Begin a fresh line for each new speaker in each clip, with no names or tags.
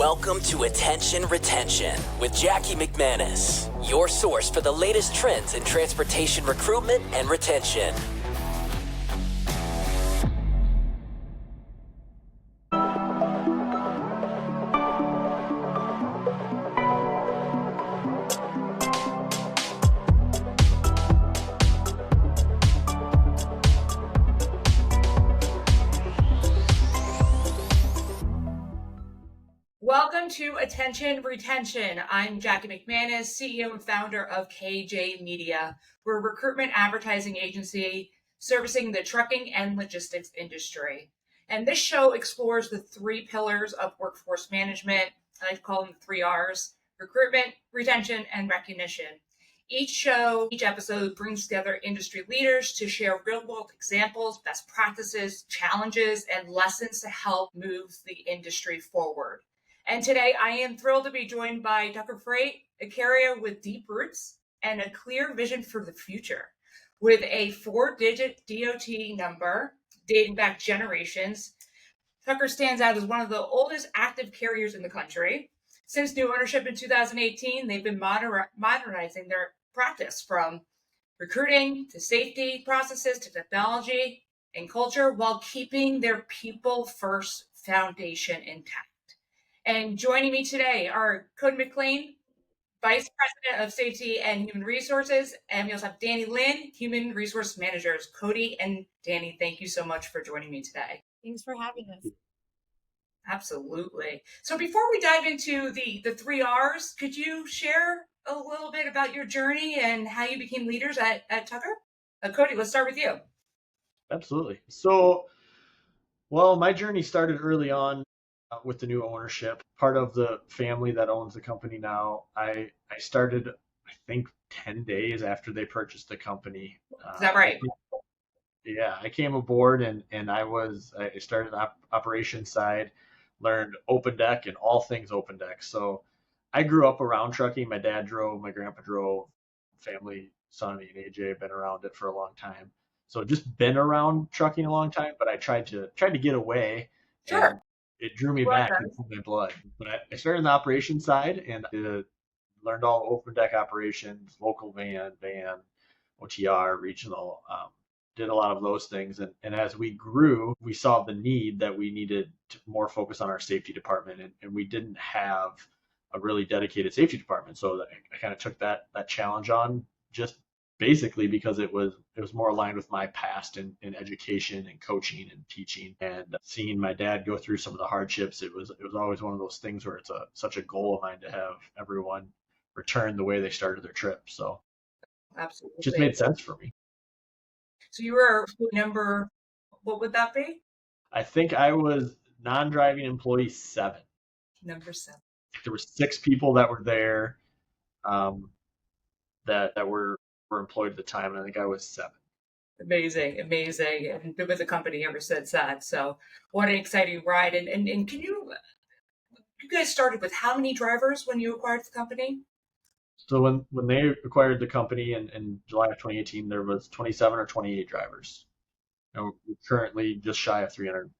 Welcome to Attention Retention with Jackie McManus, your source for the latest trends in transportation recruitment and retention.
Welcome to Attention Retention. I'm Jackie McManus, CEO and founder of KJ Media. We're a recruitment advertising agency servicing the trucking and logistics industry. And this show explores the three pillars of workforce management. I like to call them 3 Rs: recruitment, retention, and recognition. Each episode brings together industry leaders to share real-world examples, best practices, challenges, and lessons to help move the industry forward. And today I am thrilled to be joined by Tucker Freight, a carrier with deep roots and a clear vision for the future. With a 4-digit DOT number dating back generations, Tucker stands out as one of the oldest active carriers in the country. Since new ownership in 2018, they've been modernizing their practice from recruiting to safety processes to technology and culture while keeping their people-first foundation intact. And joining me today are Cody McLean, Vice President of Safety and Human Resources, and we also have Danny Lynn, Human Resource Managers. Cody and Danny, thank you so much for joining me today.
Thanks for having us.
Absolutely. So before we dive into the 3 Rs, could you share a little bit about your journey and how you became leaders at Tucker? Cody, let's start with you.
Absolutely. So, my journey started early on with the new ownership. Part of the family that owns the company now, I started, I think, 10 days after they purchased the company.
Is that right?
Yeah, I came aboard and I started the operations side, learned open deck and all things open deck. So I grew up around trucking. My dad drove, my grandpa drove, family, Sonny and AJ, been around it for a long time. So just been around trucking a long time, but I tried to get away.
Sure.
It drew me back into my blood. But I started on the operations side and learned all open deck operations, local van, OTR, regional, did a lot of those things. And as we grew, we saw the need that we needed to more focus on our safety department. And we didn't have a really dedicated safety department. So I kind of took that challenge on, just basically because it was more aligned with my past in education and coaching and teaching, and seeing my dad go through some of the hardships. It was always one of those things where it's such a goal of mine to have everyone return the way they started their trip. So
absolutely,
it just made sense for me.
So you were number, what would that be?
I think I was non-driving employee 7.
Number 7.
There were 6 people that were there that were employed at the time, and I think I was 7.
Amazing. And been with the company ever since that. So what an exciting ride. And can you guys started with how many drivers when you acquired the company?
So when they acquired the company in July of 2018, there was 27 or 28 drivers. And we're currently just shy of 300.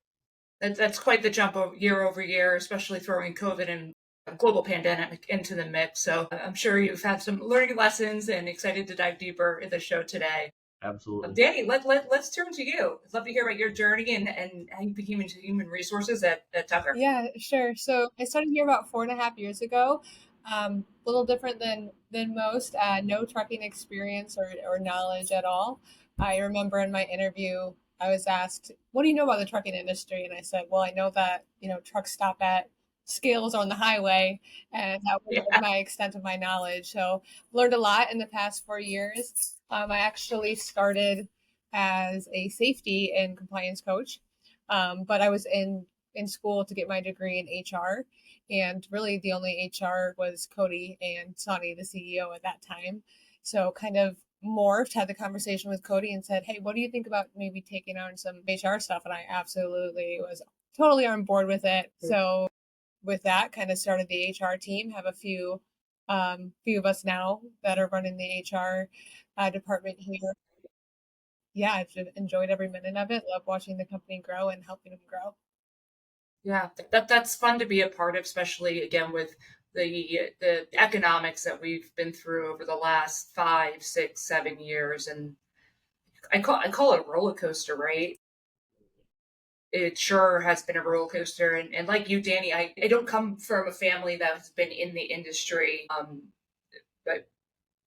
That's quite the jump year over year, especially throwing COVID and a global pandemic into the mix. So I'm sure you've had some learning lessons and excited to dive deeper in the show today.
Absolutely.
Danny, let's turn to you. I'd love to hear about your journey and how you became into human resources at Tucker.
Yeah, sure. So I started here about 4.5 years ago. A little different than most. No trucking experience or knowledge at all. I remember in my interview, I was asked, "What do you know about the trucking industry?" And I said, "Well, I know that trucks stop at scales on the highway," and that was my extent of my knowledge. So learned a lot in the past 4 years. I actually started as a safety and compliance coach, but I was in school to get my degree in HR, and really the only HR was Cody and Sonny, the CEO at that time. So kind of morphed, had the conversation with Cody and said, "Hey, what do you think about maybe taking on some HR stuff?" And I absolutely was totally on board with it. So with that, kind of started the HR team, have a few of us now that are running the HR department here. Yeah, I've enjoyed every minute of it. Love watching the company grow and helping them grow.
Yeah, that's fun to be a part of, especially again with the economics that we've been through over the last 5, 6, 7 years, and I call it a roller coaster, right? It sure has been a roller coaster, and like you, Danny, I don't come from a family that has been in the industry. My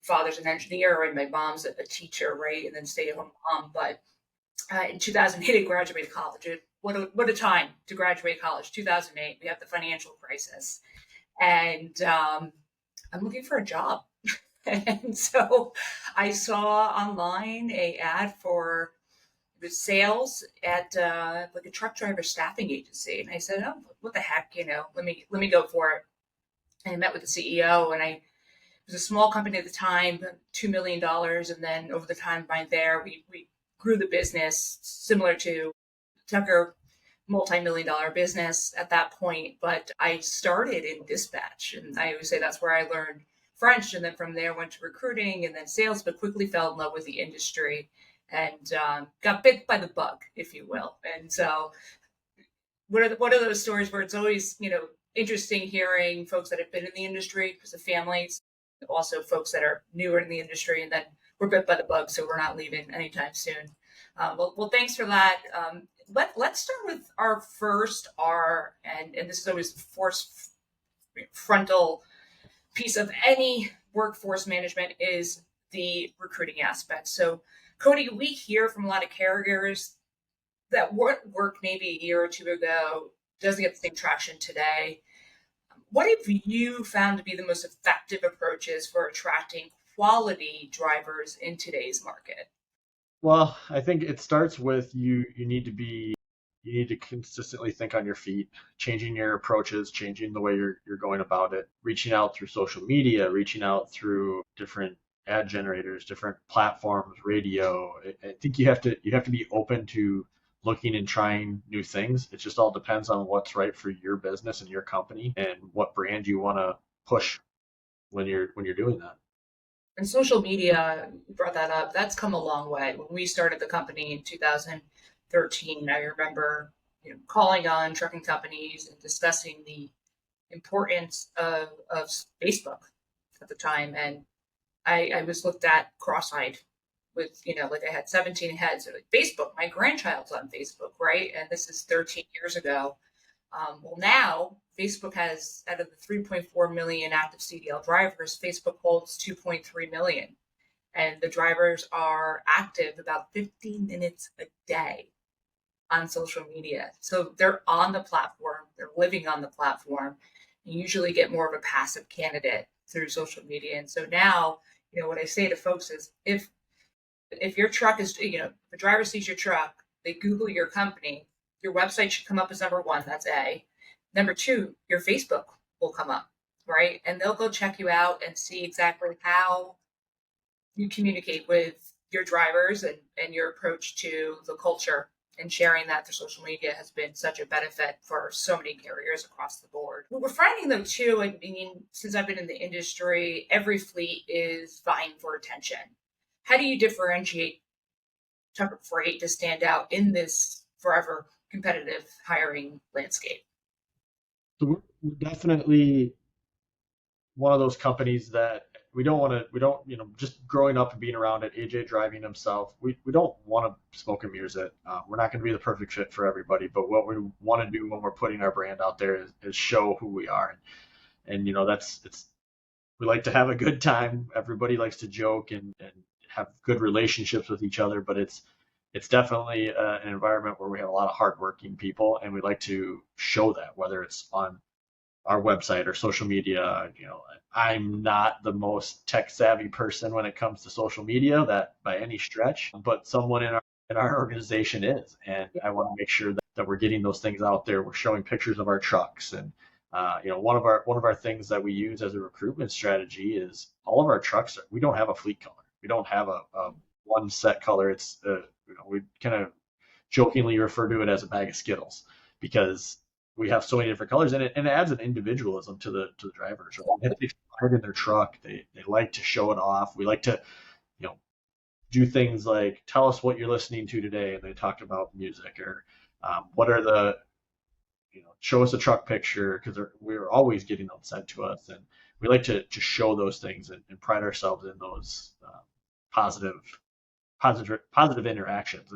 father's an engineer and my mom's a teacher, right, and then stay at home mom, but in 2008, I graduated college. What a time to graduate college. 2008, we have the financial crisis, and I'm looking for a job. And so I saw online a ad for the sales at like a truck driver staffing agency, and I said, "Oh, what the heck? Let me go for it." And I met with the CEO, and it was a small company at the time, $2 million, and then over the time by there, we grew the business similar to Tucker, multi-million-dollar business at that point. But I started in dispatch, and I always say that's where I learned French, and then from there went to recruiting and then sales, but quickly fell in love with the industry and got bit by the bug, if you will. And so, what are those stories where it's always interesting hearing folks that have been in the industry because of families, also folks that are newer in the industry, and then we're bit by the bug, so we're not leaving anytime soon. Well, thanks for that. Let's start with our first R, and this is always the force frontal piece of any workforce management is the recruiting aspect. So, Cody, we hear from a lot of carriers that what worked maybe a year or two ago doesn't get the same traction today. What have you found to be the most effective approaches for attracting quality drivers in today's market?
Well, I think it starts with you need to consistently think on your feet, changing your approaches, changing the way you're going about it, reaching out through social media, reaching out through different ad generators, different platforms, radio. I think you have to be open to looking and trying new things. It just all depends on what's right for your business and your company and what brand you want to push when you're doing that.
And social media, you brought that up, that's come a long way. When we started the company in 2013, I remember calling on trucking companies and discussing the importance of Facebook at the time. And I was looked at cross-eyed with, like I had 17 heads. They're like, Facebook, my grandchild's on Facebook, right? And this is 13 years ago. Well, now Facebook has, out of the 3.4 million active CDL drivers, Facebook holds 2.3 million. And the drivers are active about 15 minutes a day on social media. So they're on the platform, they're living on the platform. You usually get more of a passive candidate through social media. And so now, what I say to folks is if your truck is, if a driver sees your truck, they Google your company, your website should come up as number one. That's A. Number two, your Facebook will come up, right? And they'll go check you out and see exactly how you communicate with your drivers and your approach to the culture. And sharing that through social media has been such a benefit for so many carriers across the board. What we're finding though too, I mean, since I've been in the industry, every fleet is vying for attention. How do you differentiate Tucker Freight to stand out in this forever competitive hiring landscape?
So we're definitely one of those companies that we don't, just growing up and being around it, AJ driving himself, we don't want to smoke and mirrors it. We're not going to be the perfect fit for everybody, but what we want to do when we're putting our brand out there is show who we are. And we like to have a good time. Everybody likes to joke and have good relationships with each other, but it's definitely an environment where we have a lot of hardworking people, and we like to show that, whether it's on our website or social media. I'm not the most tech savvy person when it comes to social media, that by any stretch, but someone in our organization is, and I want to make sure that we're getting those things out there. We're showing pictures of our trucks, and one of our things that we use as a recruitment strategy is all of our trucks. We don't have a fleet color. We don't have a one set color. It's we kind of jokingly refer to it as a bag of Skittles, because we have so many different colors, and it adds an individualism to the drivers. Right? If they pride in their truck, they like to show it off. We like to do things like tell us what you're listening to today, and they talk about music, or what are the show us a truck picture, because we're always getting them sent to us, and we like to show those things and pride ourselves in those positive interactions.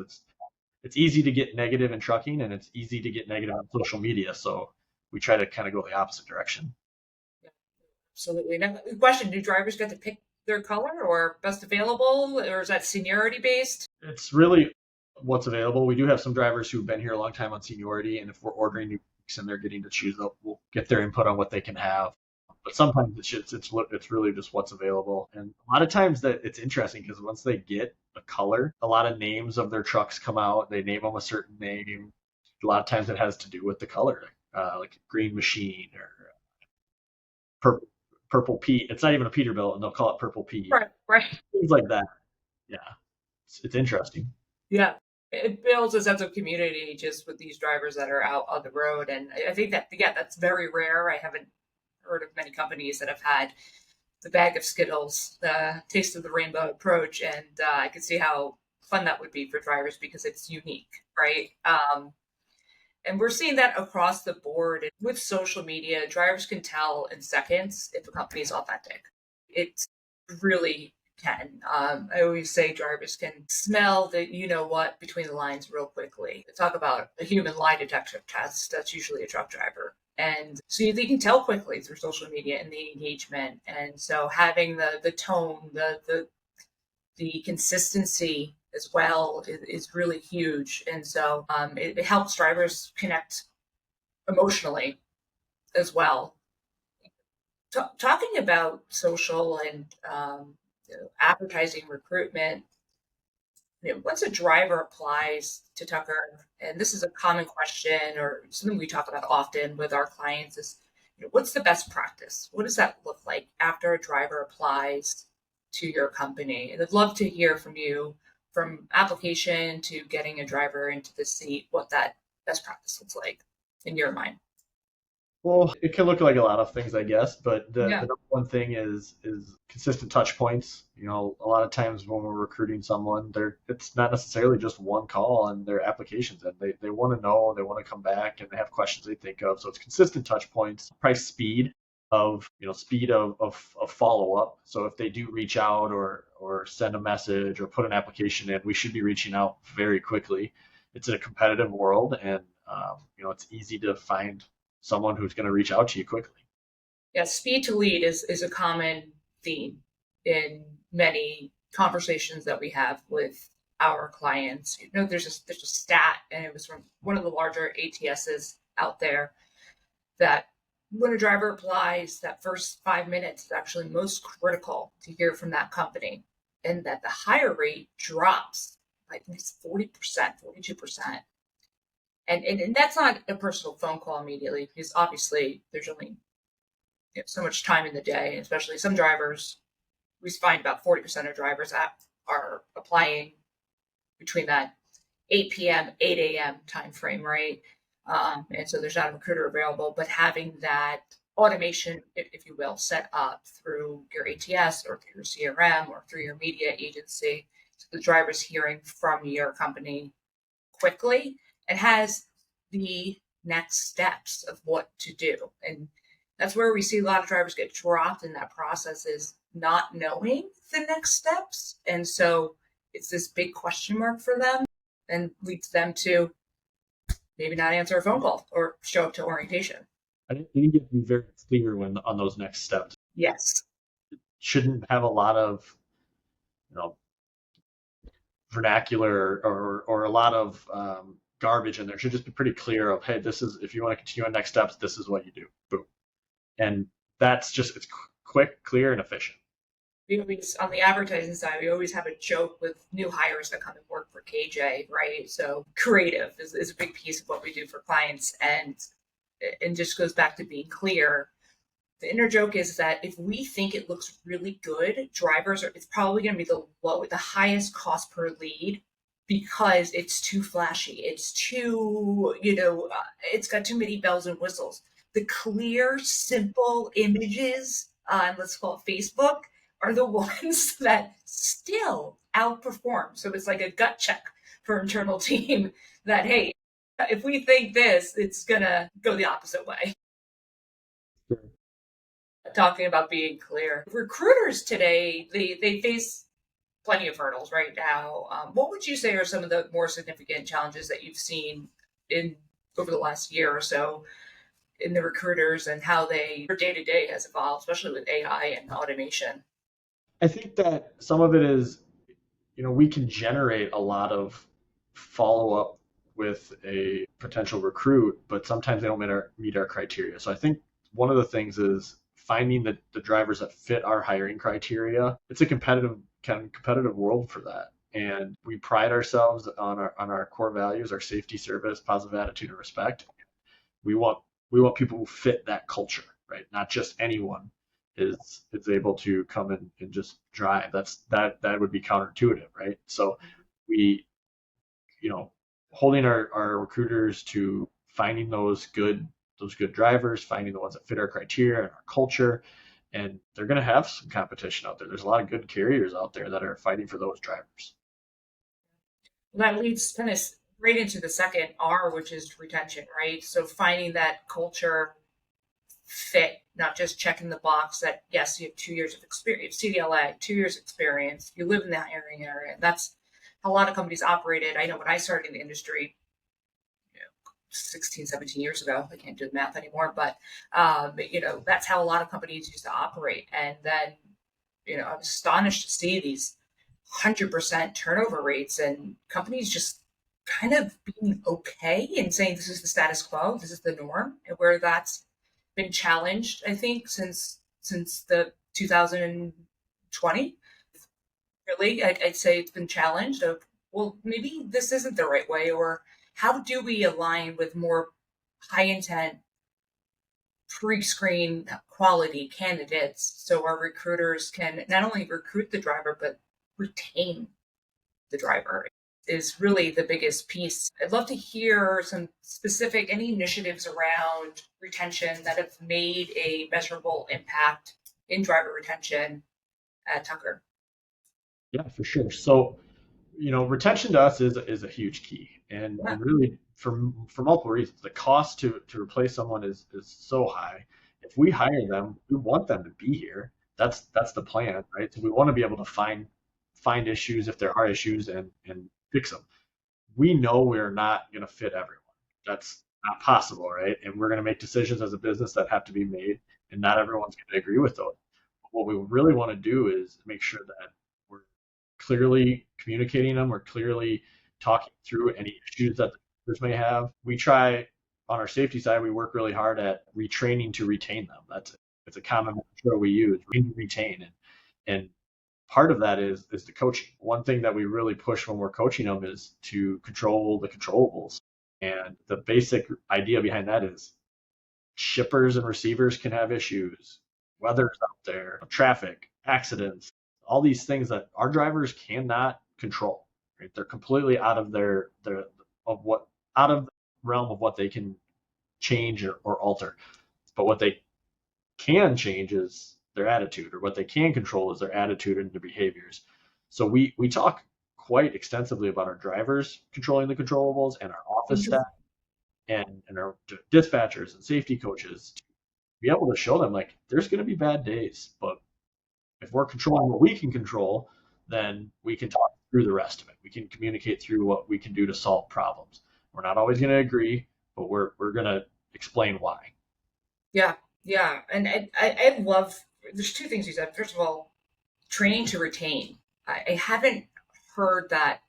It's easy to get negative in trucking, and it's easy to get negative on social media. So we try to kind of go the opposite direction.
Absolutely. Now, the question: do drivers get to pick their color or best available, or is that seniority based?
It's really what's available. We do have some drivers who've been here a long time on seniority, and if we're ordering new trucks and they're getting to choose, we'll get their input on what they can have. But sometimes it's really just what's available. And a lot of times that it's interesting, because once they get a color, a lot of names of their trucks come out. They name them a certain name. A lot of times it has to do with the color, like Green Machine or Purple Pete. It's not even a Peterbilt, and they'll call it Purple Pete.
Right.
Things like that. Yeah, it's interesting.
Yeah. It builds a sense of community just with these drivers that are out on the road. And I think that, yeah, that's very rare. I haven't heard of many companies that have had the bag of Skittles, the taste of the rainbow approach. And I can see how fun that would be for drivers because it's unique, right? And we're seeing that across the board. With social media, drivers can tell in seconds if a company is authentic. It really can. I always say drivers can smell the you-know-what between the lines real quickly. Talk about a human lie detector test. That's usually a truck driver. And so they can tell quickly through social media and the engagement. And so having the tone, the consistency as well is really huge. And so it helps drivers connect emotionally as well. Talking about social and advertising recruitment, once a driver applies to Tucker, and this is a common question or something we talk about often with our clients, is what's the best practice? What does that look like after a driver applies to your company? And I'd love to hear from you, from application to getting a driver into the seat, what that best practice looks like in your mind.
Well, it can look like a lot of things, I guess, but the number one thing is consistent touch points. A lot of times when we're recruiting someone, it's not necessarily just one call on their applications, and they want to know, they want to come back, and they have questions they think of. So it's consistent touch points, price speed of follow up. So if they do reach out or send a message or put an application in, we should be reaching out very quickly. It's a competitive world, and it's easy to find someone who's going to reach out to you quickly.
Yeah, speed to lead is a common theme in many conversations that we have with our clients. There's a stat, and it was from one of the larger ATSs out there, that when a driver applies, that first 5 minutes is actually most critical to hear from that company, and that the hire rate drops, I think it's 40%, 42%. And that's not a personal phone call immediately, because obviously there's only so much time in the day, especially some drivers. We find about 40% of drivers are applying between that 8 p.m., 8 a.m. time frame, right? And so there's not a recruiter available, but having that automation, if you will, set up through your ATS or through your CRM or through your media agency, so the driver's hearing from your company quickly and has the next steps of what to do. And that's where we see a lot of drivers get dropped in that process, is not knowing the next steps. And so it's this big question mark for them, and leads them to maybe not answer a phone call or show up to orientation.
I think you get to be very clear on those next steps.
Yes.
It shouldn't have a lot of vernacular or a lot of garbage in there. It should just be pretty clear of, hey, this is, if you want to continue on next steps, this is what you do. Boom. And it's quick, clear, and efficient.
On the advertising side, we always have a joke with new hires that come and work for KJ, right? So creative is a big piece of what we do for clients, and just goes back to being clear. The inner joke is that if we think it looks really good, it's probably going to be the highest cost per lead, because it's too flashy. It's too, it's got too many bells and whistles. The clear, simple images on, let's call it Facebook, are the ones that still outperform. So it's like a gut check for internal team that, hey, If we think this, it's going to go the opposite way.
Sure.
Talking about being clear. Recruiters today, they face plenty of hurdles right now. What would you say are some of the more significant challenges that you've seen in over the last year or so in the recruiters and how their day to day has evolved, especially with AI and automation?
I think that some of it is, we can generate a lot of follow up with a potential recruit, but sometimes they don't meet our criteria. So I think one of the things is finding the drivers that fit our hiring criteria. It's a competitive world for that. And we pride ourselves on our core values, our safety, service, positive attitude, and respect. We want people who fit that culture, right? Not just anyone is able to come in and just drive. That would be counterintuitive, right? So we, holding our recruiters to finding those good drivers, finding the ones that fit our criteria and our culture, and they're going to have some competition out there. There's a lot of good carriers out there that are fighting for those drivers.
That leads kind of right into the second R, which is retention, right? So finding that culture fit, not just checking the box that, yes, you have 2 years of experience, CDLA, 2 years experience, you live in that area. That's how a lot of companies operated. I know when I started in the industry, 16, 17 years ago, I can't do the math anymore, but that's how a lot of companies used to operate. And then, I was astonished to see these 100% turnover rates and companies just kind of being okay and saying this is the status quo, this is the norm, and where that's been challenged, I think, since the 2020. Really, I'd say it's been challenged of, well, maybe this isn't the right way, or how do we align with more high intent pre-screen quality candidates so our recruiters can not only recruit the driver but retain the driver is really the biggest piece. I'd love to hear some any initiatives around retention that have made a measurable impact in driver retention at Tucker.
Yeah, for sure. So, retention to us is a huge key, and really for multiple reasons. The cost to replace someone is so high. If we hire them, we want them to be here. That's the plan, right? So we want to be able to find issues if there are issues and fix them. We know we're not going to fit everyone. That's not possible, right? And we're going to make decisions as a business that have to be made, and not everyone's going to agree with those. What we really want to do is make sure that we're clearly communicating them, we're clearly talking through any issues that the users may have. We try on our safety side, we work really hard at retraining to retain them. It's a common mantra we use, retain. And part of that is the coaching. One thing that we really push when we're coaching them is to control the controllables. And the basic idea behind that is shippers and receivers can have issues, weather's out there, traffic, accidents, all these things that our drivers cannot control. Right? They're completely out of out of the realm of what they can change or alter. But what they can change is their attitude, or what they can control is their attitude and their behaviors. So we talk quite extensively about our drivers controlling the controllables, and our office staff and our dispatchers and safety coaches to be able to show them, like, there's going to be bad days, but if we're controlling what we can control, then we can talk through the rest of it. We can communicate through what we can do to solve problems. We're not always going to agree, but we're going to explain why.
Yeah. And I love, there's two things you said. First of all, training to retain. I haven't heard that,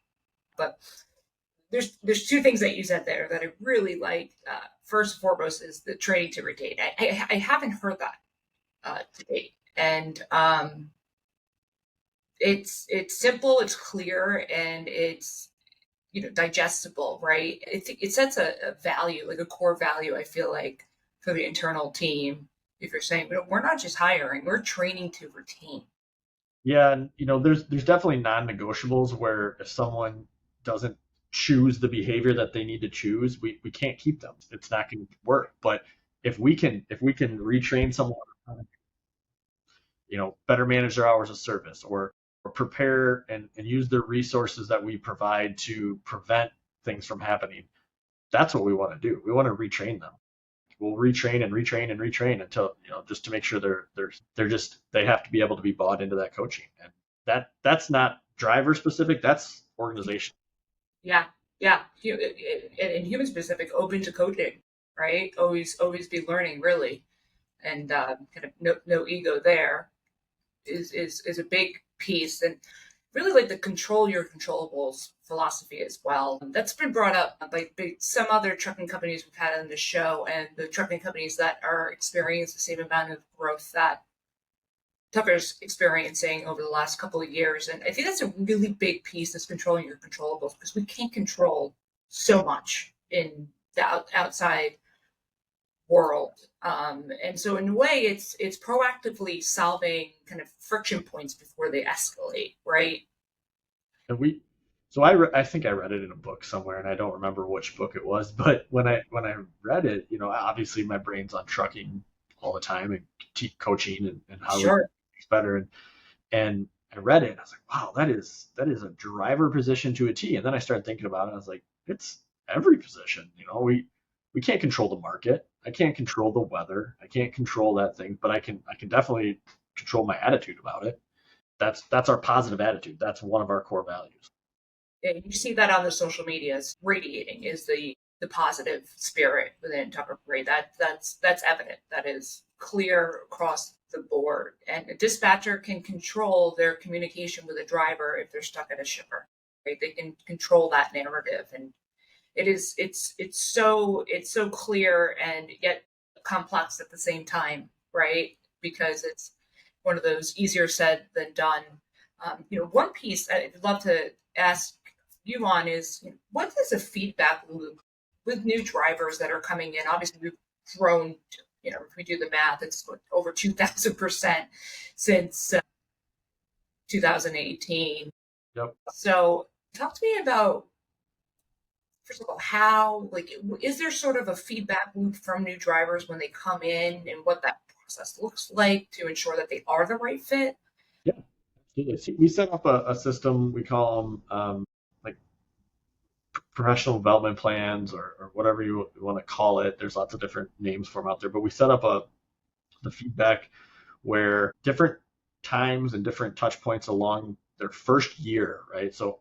but there's two things that you said there that I really like. First and foremost is the training to retain. I haven't heard that to date. And it's simple, it's clear, and it's digestible, right? It sets a value, like a core value, I feel like, for the internal team. If you're saying, we're not just hiring, we're training to retain.
Yeah, and there's definitely non-negotiables where if someone doesn't choose the behavior that they need to choose, we can't keep them. It's not going to work. But if we can retrain someone, better manage their hours of service, or prepare and use the resources that we provide to prevent things from happening, that's what we want to do. We want to retrain them. We'll retrain and retrain and retrain until, just to make sure they have to be able to be bought into that coaching. And that's not driver specific, that's organization.
Yeah. And human specific, open to coaching, right? Always be learning, really. And kind of no ego there is a big piece. And really like the control your controllables philosophy as well. That's been brought up by some other trucking companies we've had on the show, and the trucking companies that are experiencing the same amount of growth that Tucker's experiencing over the last couple of years. And I think that's a really big piece, is controlling your controllables, because we can't control so much in the outside world. And so in a way, it's proactively solving kind of friction points before they escalate, right?
And I think I read it in a book somewhere, and I don't remember which book it was, but when I read it, obviously my brain's on trucking all the time and coaching and how
Sure.
it's better. And I read it and I was like, wow, that is a driver position to a T. And then I started thinking about it. And I was like, it's every position. We can't control the market. I can't control the weather. I can't control that thing, but I can definitely control my attitude about it. That's our positive attitude. That's one of our core values.
Yeah, you see that on the social medias. Radiating is the positive spirit within Tucker Parade. That's evident. That is clear across the board. And a dispatcher can control their communication with a driver if they're stuck at a shipper. Right? They can control that narrative, and it's so clear and yet complex at the same time, right? Because it's one of those easier said than done. One piece I'd love to ask you on is, what is a feedback loop with new drivers that are coming in? Obviously, we've grown, if we do the math, it's over 2,000% since 2018.
Yep.
So talk to me about, first of all, how, is there sort of a feedback loop from new drivers when they come in, and what that process looks like to ensure that they are the right fit?
Yeah, absolutely. We set up a system, we call them like professional development plans, or whatever you want to call it. There's lots of different names for them out there, but we set up the feedback where different times and different touch points along their first year, right? So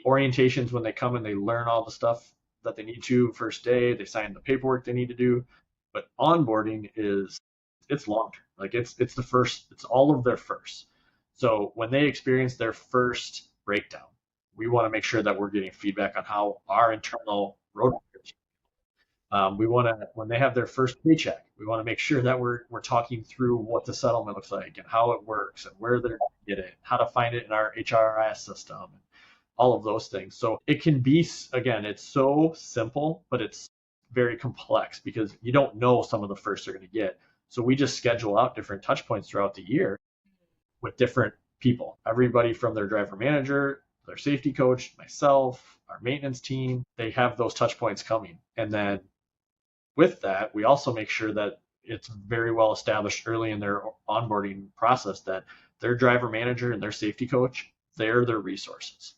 orientations, when they come and they learn all the stuff that they need to first day, they sign the paperwork they need to do. But onboarding it's long term. Like it's all of their firsts. So when they experience their first breakdown, we want to make sure that we're getting feedback on how our internal road we want to, when they have their first paycheck, we want to make sure that we're talking through what the settlement looks like and how it works and where they're going to get it, how to find it in our HRIS system, and all of those things. So it can be, again, it's so simple, but it's very complex because you don't know some of the firsts they're going to get. So we just schedule out different touch points throughout the year with different people, everybody from their driver manager, their safety coach, myself, our maintenance team. They have those touch points coming. And then with that, we also make sure that it's very well established early in their onboarding process that their driver manager and their safety coach, they're their resources.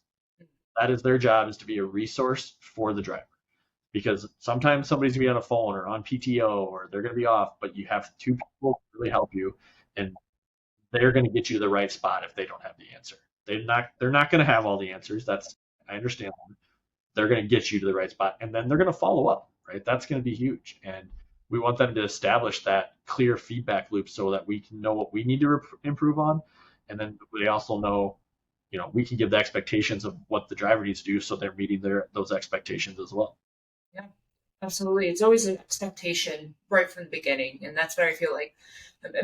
That is their job, is to be a resource for the driver. Because sometimes somebody's going to be on a phone or on PTO, or they're going to be off, but you have two people to really help you, and they're going to get you to the right spot if they don't have the answer. They're not going to have all the answers. I understand that. They're going to get you to the right spot, and then they're going to follow up, right? That's going to be huge. And we want them to establish that clear feedback loop so that we can know what we need to improve on. And then they also know, we can give the expectations of what the driver needs to do so they're meeting those expectations as well.
Yeah, absolutely. It's always an expectation right from the beginning. And that's where I feel like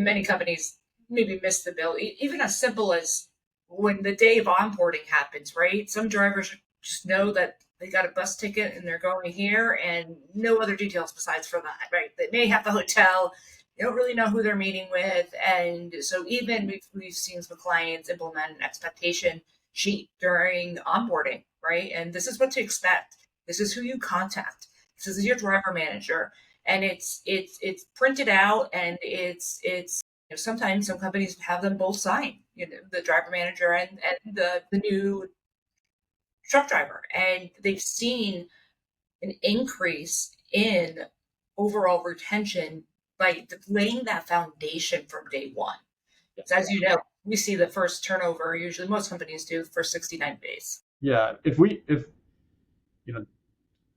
many companies maybe miss the bill, even as simple as when the day of onboarding happens, right? Some drivers just know that they got a bus ticket and they're going here, and no other details besides for that, right? They may have the hotel. They don't really know who they're meeting with. And so even we've seen some clients implement an expectation sheet during onboarding, right? And this is what to expect. This is who you contact. This is your driver manager. And it's printed out, and it's sometimes some companies have them both sign, the driver manager and the new truck driver. And they've seen an increase in overall retention by laying that foundation from day one. So as you know, we see the first turnover, usually most companies do, for 69 days.
Yeah, if you know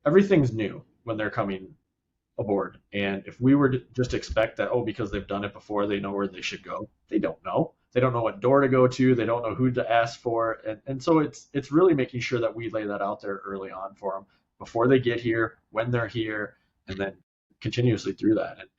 everything's new when they're coming aboard, and if we were to just expect that, oh, because they've done it before, they know where they should go, they don't know. They don't know what door to go to. They don't know who to ask for, and so it's really making sure that we lay that out there early on for them before they get here, when they're here, and then continuously through that. And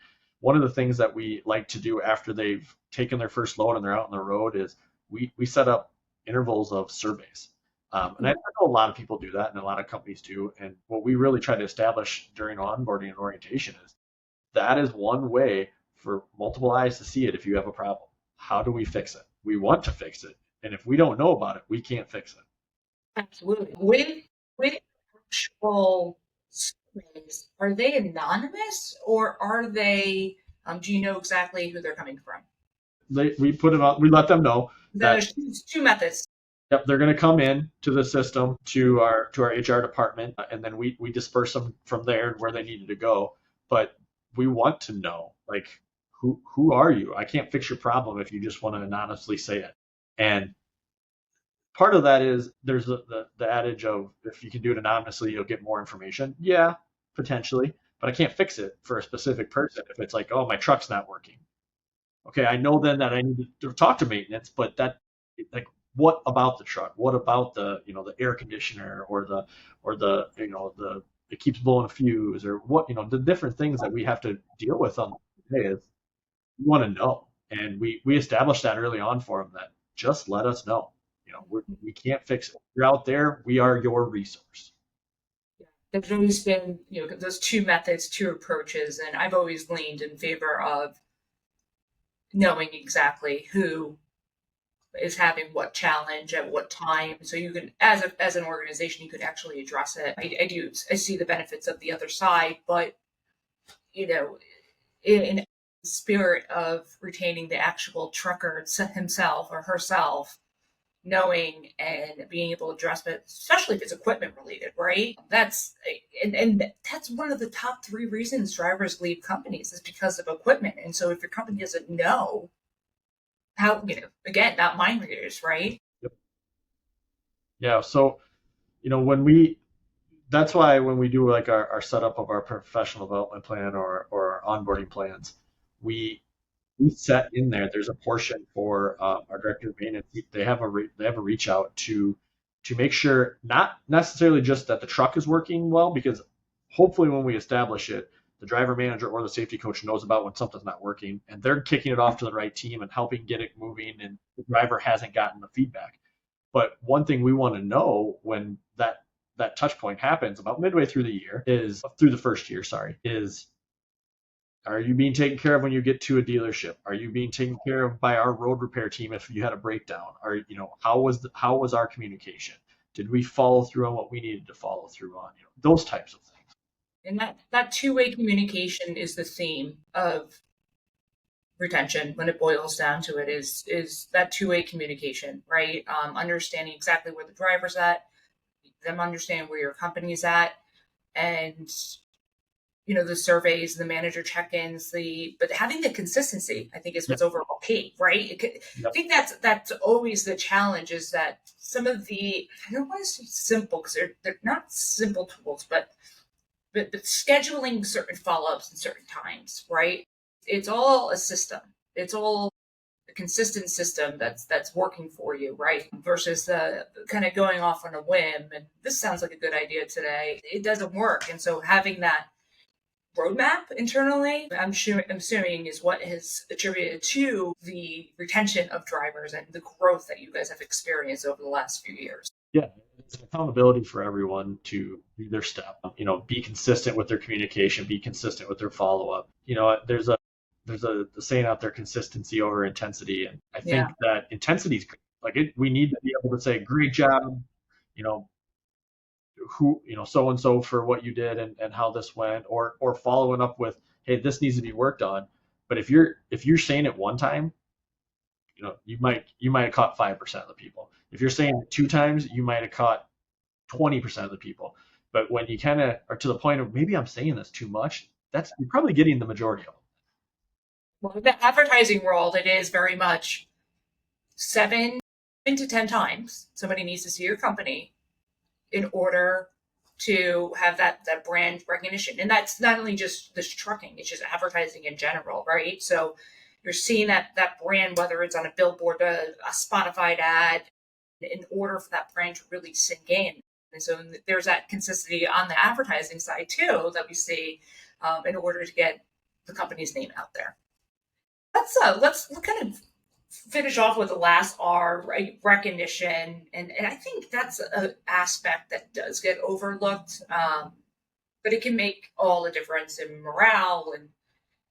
one of the things that we like to do after they've taken their first load and they're out on the road is we set up intervals of surveys. And I know a lot of people do that, and a lot of companies do. And what we really try to establish during onboarding and orientation is that is one way for multiple eyes to see it if you have a problem. How do we fix it? We want to fix it. And if we don't know about it, we can't fix it.
Absolutely. With actual surveys, are they anonymous, or are they, do you know exactly who they're coming from?
We put it on, we let them know that
There's two methods.
yep, they're going to come in to the system to our HR department, and then we disperse them from there where they needed to go. But we want to know, like, who are you? I can't fix your problem if you just want to anonymously say it. And part of that is there's the adage of if you can do it anonymously, you'll get more information. Yeah, potentially, but I can't fix it for a specific person if it's like, oh, my truck's not working. Okay, I know then that I need to talk to maintenance, but that, like, what about the truck? What about the the air conditioner or the it keeps blowing a fuse, or what, the different things that we have to deal with on the day is we want to know, and we establish that early on for them that just let us know. We can't fix it. You're out there. We are your resource.
There's always been, those two methods, two approaches, and I've always leaned in favor of knowing exactly who is having what challenge at what time, so you can, as an organization, you could actually address it. I see the benefits of the other side, but in spirit of retaining the actual trucker himself or herself, knowing and being able to address it, especially if it's equipment related, right? That's one of the top 3 reasons drivers leave companies is because of equipment. And so if your company doesn't know how, again, not mind readers, right?
Yep. Yeah. So, that's why when we do like our setup of our professional development plan or our onboarding plans, we set in there's a portion for our director of maintenance. They have a reach out to make sure, not necessarily just that the truck is working well, because hopefully when we establish it, the driver manager or the safety coach knows about when something's not working, and they're kicking it off to the right team and helping get it moving, and the driver hasn't gotten the feedback. But one thing we want to know when that touch point happens about midway through the first year, is, are you being taken care of when you get to a dealership? Are you being taken care of by our road repair team if you had a breakdown? How was our communication? Did we follow through on what we needed to follow through on? Those types of things.
And that two-way communication is the theme of retention when it boils down to it, is that two-way communication, right? Understanding exactly where the driver's at, them understanding where your company's at, and the surveys, the manager check-ins, but having the consistency, I think, is what's overall key, right?
Yep.
I think that's always the challenge, is that some of the, I don't want to say simple, because they're not simple tools, but scheduling certain follow-ups in certain times, right? It's all a system. It's all a consistent system that's working for you, right? Versus the kind of going off on a whim, and this sounds like a good idea today. It doesn't work. And so having that roadmap internally, I'm assuming, is what has attributed to the retention of drivers and the growth that you guys have experienced over the last few years.
Yeah, it's an accountability for everyone to do their step. Be consistent with their communication, be consistent with their follow-up. There's a saying out there, consistency over intensity, and I think that intensity is like it. We need to be able to say, "Great job," who, so and so, for what you did and how this went, or following up with, "Hey, this needs to be worked on." But if you're saying it one time, you might have caught 5% of the people. If you're saying it 2 times, you might have caught 20% of the people. But when you kind of are to the point of maybe I'm saying this too much, you're probably getting the majority of them.
Well, in the advertising world, it is very much 7 to 10 times somebody needs to see your company in order to have that brand recognition. And that's not only just this trucking, it's just advertising in general, right? So you're seeing that brand, whether it's on a billboard, a Spotify ad, in order for that brand to really sink in. And so there's that consistency on the advertising side too that we see in order to get the company's name out there. Let's kind of finish off with the last R, right? Recognition. And I think that's an aspect that does get overlooked, but it can make all the difference in morale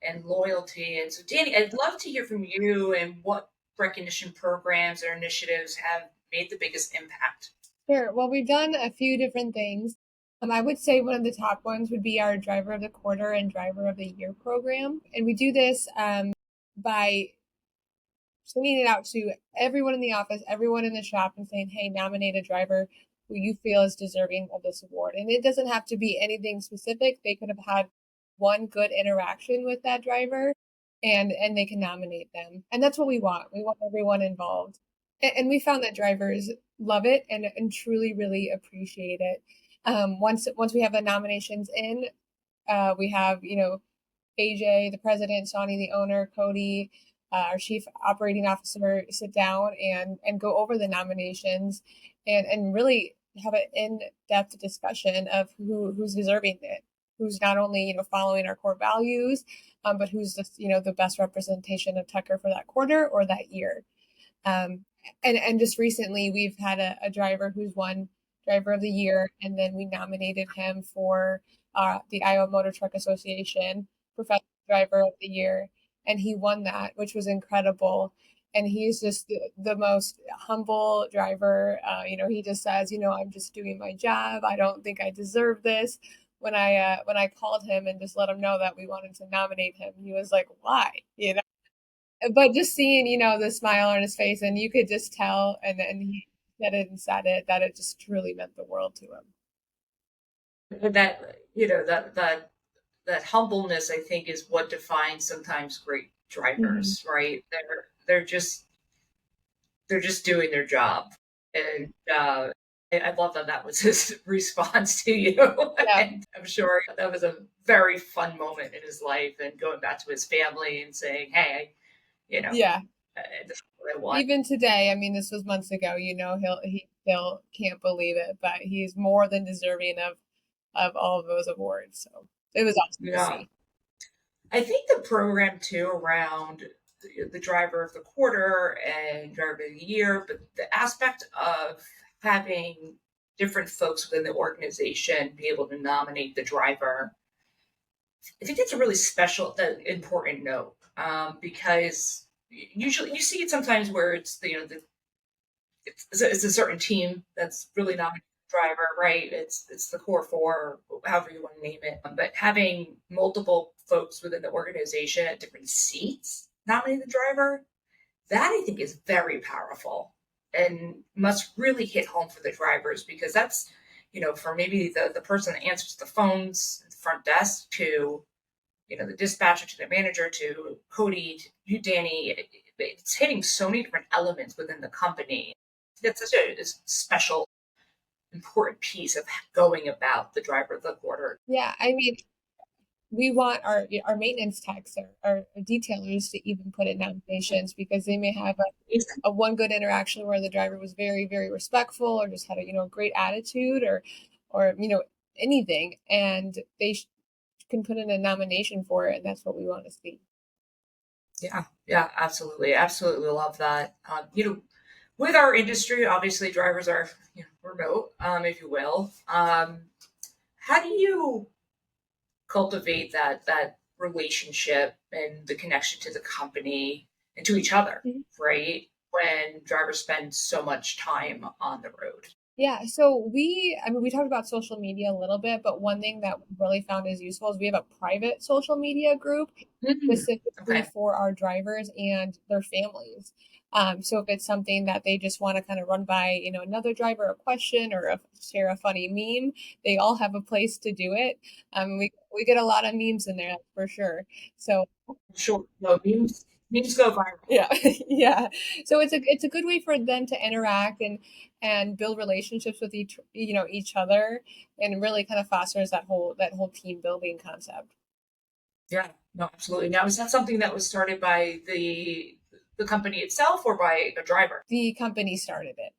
and loyalty. And so, Danny, I'd love to hear from you and what recognition programs or initiatives have made the biggest impact.
Sure. Well, we've done a few different things. I would say one of the top ones would be our Driver of the Quarter and Driver of the Year program. And we do this by sending it out to everyone in the office, everyone in the shop, and saying, hey, nominate a driver who you feel is deserving of this award. And it doesn't have to be anything specific. They could have had one good interaction with that driver and they can nominate them. And that's what we want. We want everyone involved. And we found that drivers love it and truly, really appreciate it. Once we have the nominations in, we have, AJ, the president, Shawnee, the owner, Cody, our chief operating officer sit down and go over the nominations and really have an in-depth discussion of who's deserving it, who's not only, following our core values, but who's just, the best representation of Tucker for that quarter or that year. And just recently we've had a driver who's won Driver of the Year, and then we nominated him for the Iowa Motor Truck Association Professional Driver of the Year, and he won that, which was incredible. And he's just the most humble driver. He just says, I'm just doing my job. I don't think I deserve this. When I called him and just let him know that we wanted to nominate him, he was like, why? But just seeing, the smile on his face, and you could just tell, and he said it, that it just truly meant the world to him.
And that humbleness, I think, is what defines sometimes great drivers, mm-hmm. right? They're just doing their job, and I love that was his response to you. Yeah. And I'm sure that was a very fun moment in his life, and going back to his family and saying, "Hey, yeah, this is what I want."
Even today, this was months ago. He still can't believe it, but he's more than deserving of all of those awards. So it was awesome to see.
I think the program too around the Driver of the Quarter and Driver of the Year, but the aspect of having different folks within the organization be able to nominate the driver, I think that's a really special, important note, because usually you see it sometimes where it's it's a certain team that's really nominating the driver, right? It's the core four, or however you want to name it. But having multiple folks within the organization at different seats nominating the driver, that I think is very powerful and must really hit home for the drivers, because that's, for maybe the person that answers the phones at the front desk to, the dispatcher, to the manager, to Cody, to you, Danny, it's hitting so many different elements within the company. That's such a special, important piece of going about the Driver of the Quarter.
Yeah, we want our maintenance techs, our detailers, to even put in nominations, because they may have a one good interaction where the driver was very, very respectful, or just had a great attitude, or anything, and they can put in a nomination for it, and that's what we want to see.
Yeah, absolutely love that. With our industry, obviously drivers are remote, if you will. How do you cultivate that relationship and the connection to the company and to each other, mm-hmm. right? When drivers spend so much time on the road.
Yeah, so we talked about social media a little bit, but one thing that we really found is useful is we have a private social media group specifically
Okay.
for our drivers and their families. So if it's something that they just want to kind of run by, another driver a question or share a funny meme, they all have a place to do it. We get a lot of memes in there, that's for sure. So
Sure. No, memes go viral.
yeah, yeah. So it's a good way for them to interact and build relationships with each other, and really kind of fosters that whole team building concept.
Yeah, no, absolutely. Now, is that something that was started by the company itself or by a driver?
The company started it.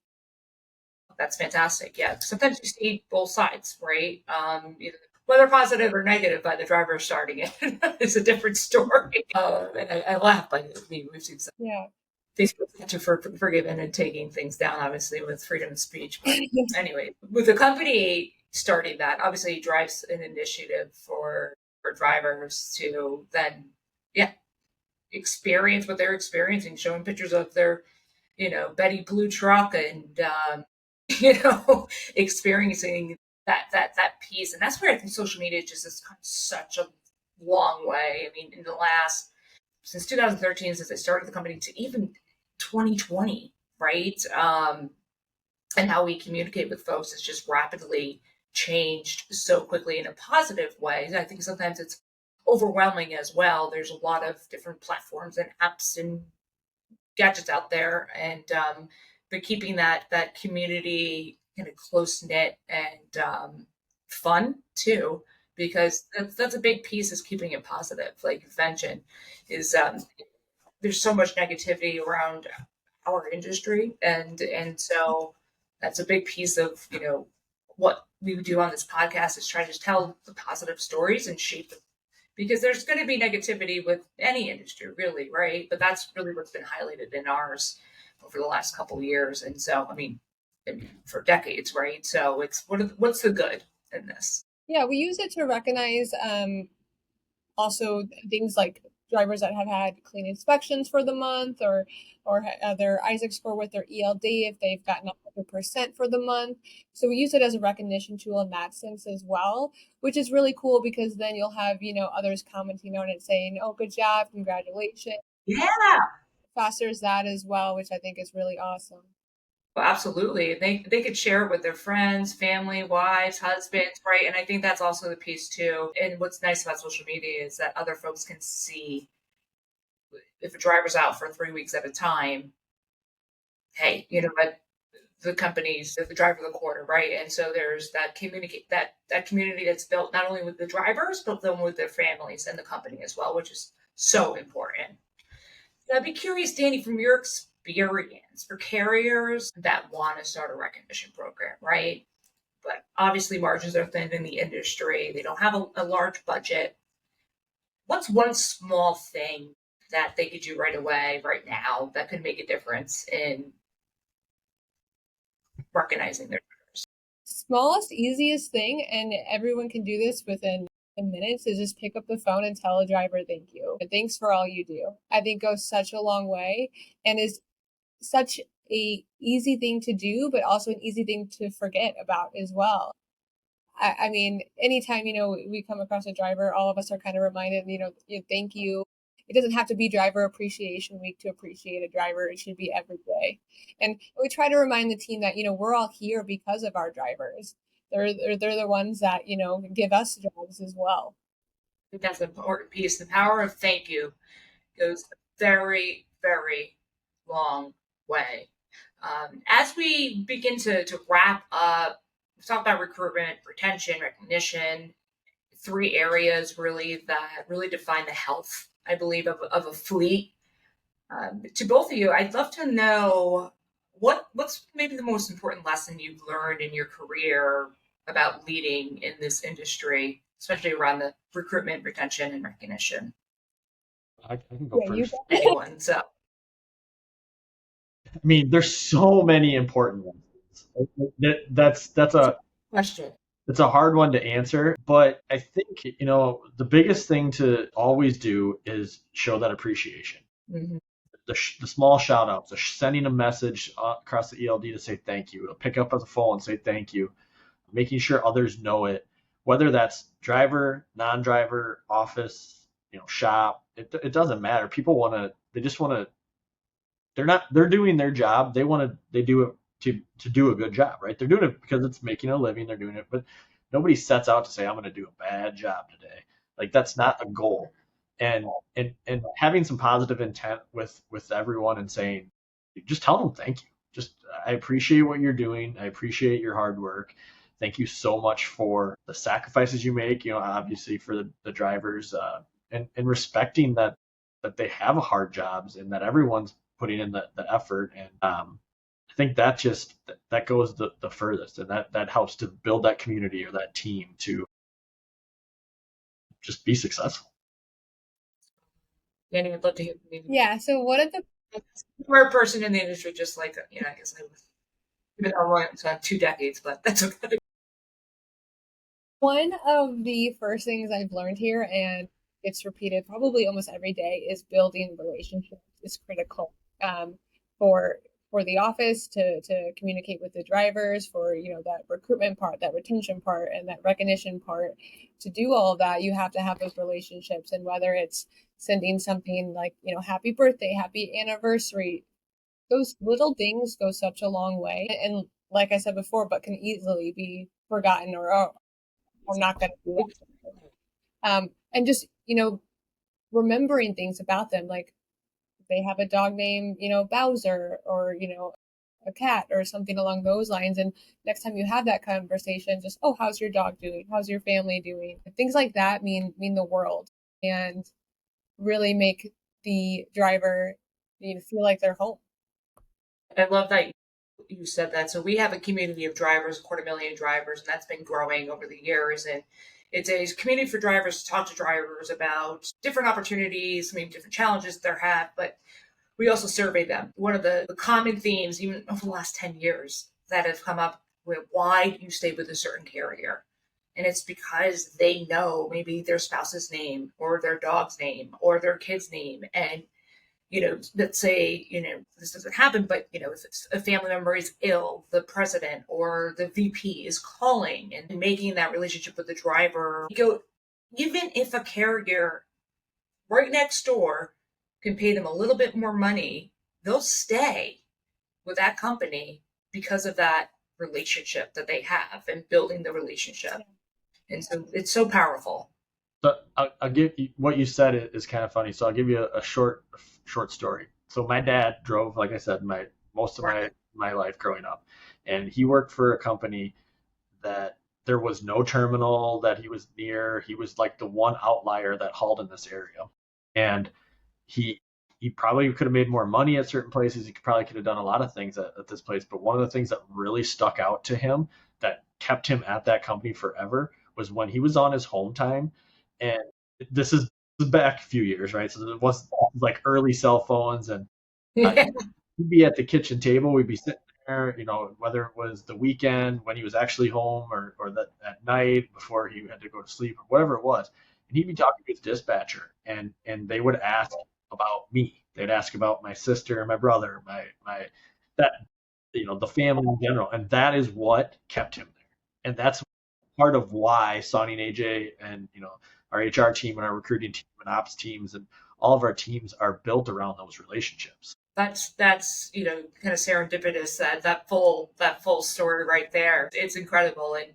That's fantastic. Yeah, sometimes you see both sides, right? Either whether positive or negative by the driver starting it is a different story. And I laugh. We've seen some
Yeah.
Facebook to forgiven and taking things down, obviously, with freedom of speech. But anyway, with the company starting that, obviously, it drives an initiative for drivers to then, yeah, experience what they're experiencing, showing pictures of their, Betty Blue truck and, experiencing that piece. And that's where I think social media just has come such a long way. I mean, since 2013, since I started the company, to even 2020, right? And how we communicate with folks has just rapidly changed so quickly in a positive way. I think sometimes it's overwhelming as well. There's a lot of different platforms and apps and gadgets out there, and but keeping that community kind of close knit and fun too, because that's a big piece, is keeping it positive. Like you mentioned, is there's so much negativity around our industry, and so that's a big piece of what we do on this podcast, is try to tell the positive stories and shape it, because there's going to be negativity with any industry, really, right? But that's really what's been highlighted in ours over the last couple of years, and so I mean for decades, right? So it's what's the good in this?
Yeah, we use it to recognize also things like drivers that have had clean inspections for the month, or their Isaac score with their ELD if they've gotten 100% for the month. So we use it as a recognition tool in that sense as well, which is really cool, because then you'll have others commenting on it saying, "Oh, good job, congratulations."
Yeah.
Fosters that as well, which I think is really awesome.
Well, absolutely. They could share it with their friends, family, wives, husbands, right? And I think that's also the piece too. And what's nice about social media is that other folks can see if a driver's out for 3 weeks at a time. Hey, you know what? The company's the driver of the quarter, right? And so there's that community that's built not only with the drivers, but then with their families and the company as well, which is so important. So I'd be curious, Danny, from your experience, for carriers that want to start a recognition program, right? But obviously margins are thin in the industry. They don't have a large budget. What's one small thing that they could do right away, right now, that could make a difference in recognizing their drivers?
Smallest, easiest thing, and everyone can do this within minutes, is just pick up the phone and tell a driver thank you. And thanks for all you do. I think goes such a long way, and is such a easy thing to do, but also an easy thing to forget about as well. I mean, anytime, we come across a driver, all of us are kind of reminded, thank you. It doesn't have to be driver appreciation week to appreciate a driver. It should be every day. And we try to remind the team that, we're all here because of our drivers. They're the ones that, give us jobs as well.
I think that's an important piece. The power of thank you goes a very, very long way. As we begin to wrap up, we've talked about recruitment, retention, recognition, three areas really that really define the health, I believe, of a fleet. To both of you, I'd love to know what's maybe the most important lesson you've learned in your career about leading in this industry, especially around the recruitment, retention, and recognition.
I can go first.
Anyone, so.
I mean, there's so many important ones. That's a
Question.
It's a hard one to answer, but I think, the biggest thing to always do is show that appreciation.
Mm-hmm.
the small shout outs, sending a message across the ELD to say thank you, to pick up the phone and say thank you, making sure others know it, whether that's driver, non-driver, office, shop, it doesn't matter. People they're doing their job. They do it to do a good job, right? They're doing it because it's making a living. They're doing it, but nobody sets out to say, I'm going to do a bad job today. Like, that's not a goal. And having some positive intent with everyone and saying, just tell them thank you. Just, I appreciate what you're doing. I appreciate your hard work. Thank you so much for the sacrifices you make, obviously for the drivers, and respecting that they have hard jobs and that everyone's putting in the effort. And I think that goes the furthest, and that helps to build that community or that team to just be successful.
Danny, I'd love to hear from you.
Yeah. So one of the
We're a person in the industry, just like, I guess I've been around 2 decades, but that's okay.
One of the first things I've learned here, and it's repeated probably almost every day, is building relationships is critical for the office to communicate with the drivers, for that recruitment part, that retention part, and that recognition part. To do all of that, you have to have those relationships, and whether it's sending something like happy birthday, happy anniversary, those little things go such a long way. And like I said before, but can easily be forgotten or I'm not going to do it. And just, remembering things about them, like they have a dog named, Bowser, or, a cat or something along those lines. And next time you have that conversation, just, oh, how's your dog doing? How's your family doing? Things like that mean the world, and really make the driver feel like they're home.
I love that you said that. So we have a community of drivers, 250,000 drivers, and that's been growing over the years. And it's a community for drivers to talk to drivers about different opportunities, different challenges they have, but we also survey them. One of the common themes, even over the last 10 years, that have come up with why do you stay with a certain carrier? And it's because they know maybe their spouse's name or their dog's name or their kid's name. And let's say, this doesn't happen, but, if it's a family member is ill, the president or the VP is calling and making that relationship with the driver. Even if a carrier right next door can pay them a little bit more money, they'll stay with that company because of that relationship that they have and building the relationship. And so it's so powerful.
So I'll give you, what you said is kind of funny. So I'll give you a short story. So my dad drove, like I said, most of my life growing up, and he worked for a company that there was no terminal that he was near. He was like the one outlier that hauled in this area, and he probably could have made more money at certain places. He probably could have done a lot of things at this place, but one of the things that really stuck out to him that kept him at that company forever was when he was on his home time. And this is back a few years, right? So it was like early cell phones, and he'd be at the kitchen table. We'd be sitting there, whether it was the weekend when he was actually home or that at night before he had to go to sleep or whatever it was. And he'd be talking to his dispatcher, and they would ask about me. They'd ask about my sister, my brother, the family in general. And that is what kept him there. And that's part of why Sonny and AJ and, our HR team and our recruiting team and ops teams and all of our teams are built around those relationships.
That's kind of serendipitous, that full story right there. It's incredible. And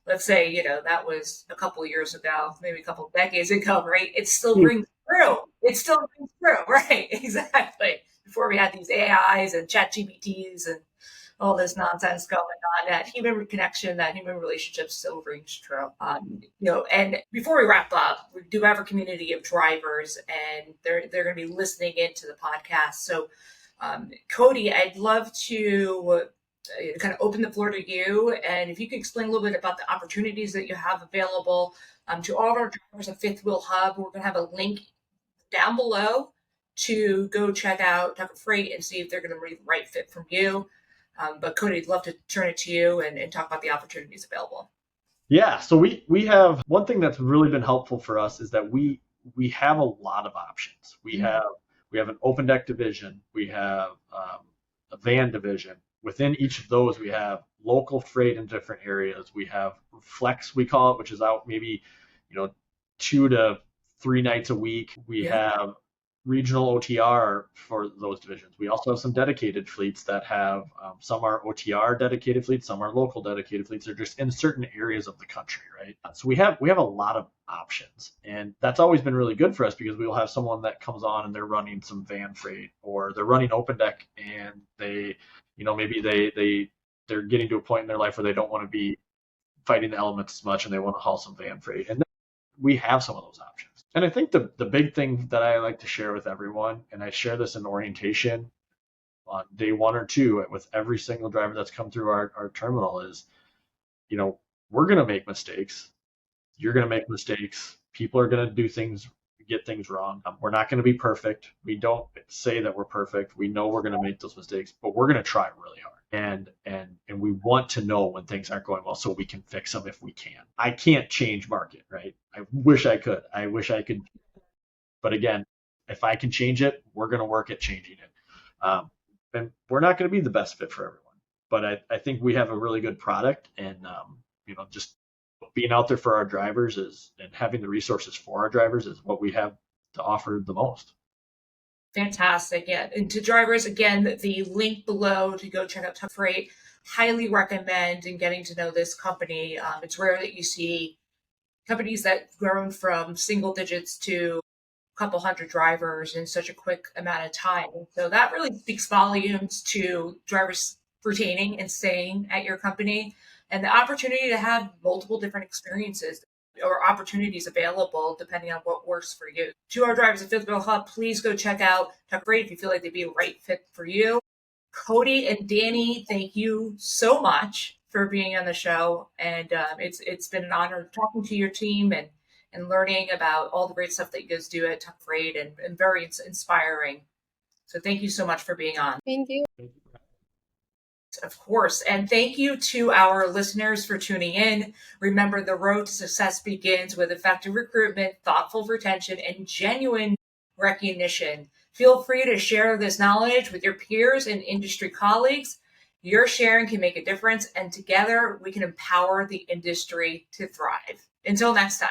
let's say, that was a couple of years ago, maybe a couple of decades ago, right? It still rings true. It still rings true, right? Exactly. Before we had these AIs and chat GPTs and all this nonsense going on, that human connection, that human relationship still rings true. And before we wrap up, we do have a community of drivers, and they're going to be listening into the podcast. So, Cody, I'd love to kind of open the floor to you, and if you could explain a little bit about the opportunities that you have available to all of our drivers at Fifth Wheel Hub. We're going to have a link down below to go check out Tucker Freight and see if they're going to be the right fit from you. But Cody, I'd love to turn it to you and talk about the opportunities available.
Yeah, so we have one thing that's really been helpful for us is that we have a lot of options. We We have an open deck division. We have a van division. Within each of those, we have local freight in different areas. We have flex, we call it, which is out maybe, 2 to 3 nights a week. We have regional OTR for those divisions. We also have some dedicated fleets that have, some are OTR dedicated fleets, some are local dedicated fleets. They're just in certain areas of the country, right? So we have a lot of options, and that's always been really good for us because we will have someone that comes on and they're running some van freight, or they're running open deck, and they, maybe they're getting to a point in their life where they don't want to be fighting the elements as much and they want to haul some van freight. And we have some of those options. And I think the big thing that I like to share with everyone, and I share this in orientation on day 1 or 2 with every single driver that's come through our terminal, is, we're going to make mistakes. You're going to make mistakes. People are going to get things wrong. We're not going to be perfect. We don't say that we're perfect. We know we're going to make those mistakes, but we're going to try really hard. And we want to know when things aren't going well so we can fix them if we can. I can't change market, right? I wish I could. But again, if I can change it, we're going to work at changing it. And we're not going to be the best fit for everyone. But I think we have a really good product, and just being out there for our drivers and having the resources for our drivers is what we have to offer the most.
Fantastic. Yeah. And to drivers, again, the link below to go check out Tuck Freight, highly recommend in getting to know this company. It's rare that you see companies that grown from single digits to a couple hundred drivers in such a quick amount of time. So that really speaks volumes to drivers retaining and staying at your company, and the opportunity to have multiple different experiences or opportunities available depending on what works for you. To our drivers at Fifth Wheel Hub, please go check out Tuck Freight if you feel like they'd be a right fit for you. Cody and Danny, thank you so much for being on the show. And it's been an honor talking to your team and learning about all the great stuff that you guys do at Tuck Freight, and very inspiring. So thank you so much for being on.
Thank you.
Of course. And thank you to our listeners for tuning in. Remember, the road to success begins with effective recruitment, thoughtful retention, and genuine recognition. Feel free to share this knowledge with your peers and industry colleagues. Your sharing can make a difference, and together we can empower the industry to thrive. Until next time.